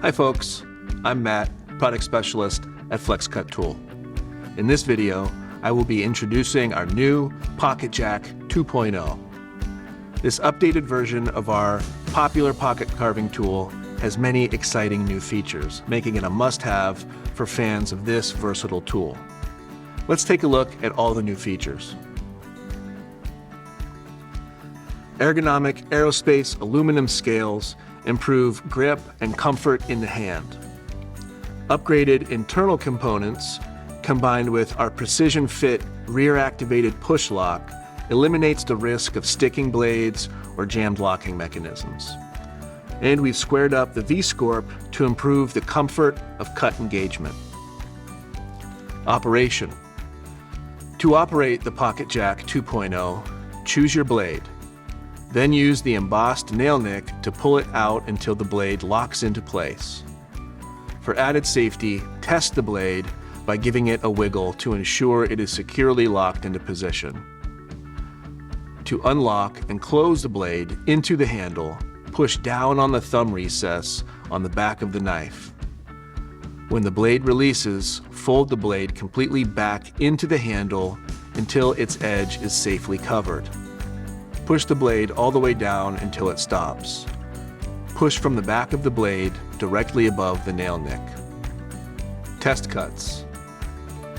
Hi folks, I'm Matt, Product Specialist at Flexcut Tool. In this video, I will be introducing our new Pocket Jack 2.0. This updated version of our popular pocket carving tool has many exciting new features, making it a must-have for fans of this versatile tool. Let's take a look at all the new features. Ergonomic aerospace aluminum scales improve grip and comfort in the hand. Upgraded internal components combined with our precision fit rear-activated push lock eliminates the risk of sticking blades or jammed locking mechanisms. And we've squared up the V-Scorp to improve the comfort of cut engagement. Operation. To operate the Pocket Jack 2.0, choose your blade. Then use the embossed nail nick to pull it out until the blade locks into place. For added safety, test the blade by giving it a wiggle to ensure it is securely locked into position. To unlock and close the blade into the handle, push down on the thumb recess on the back of the knife. When the blade releases, fold the blade completely back into the handle until its edge is safely covered. Push the blade all the way down until it stops. Push from the back of the blade directly above the nail nick. Test cuts.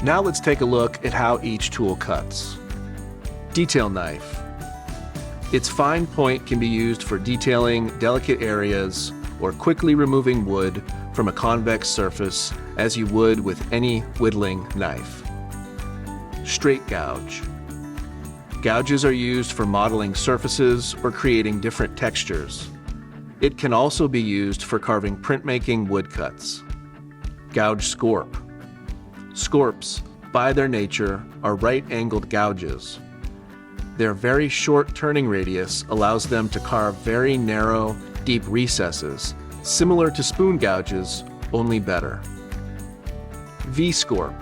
Now let's take a look at how each tool cuts. Detail knife. Its fine point can be used for detailing delicate areas or quickly removing wood from a convex surface as you would with any whittling knife. Straight gouge. Gouges are used for modeling surfaces or creating different textures. It can also be used for carving printmaking woodcuts. Gouge scorp. Scorps, by their nature, are right-angled gouges. Their very short turning radius allows them to carve very narrow, deep recesses, similar to spoon gouges, only better. V-Scorp.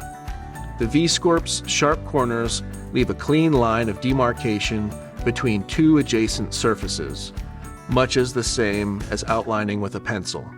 The V-Scorp's sharp corners leave a clean line of demarcation between two adjacent surfaces, much as the same as outlining with a pencil.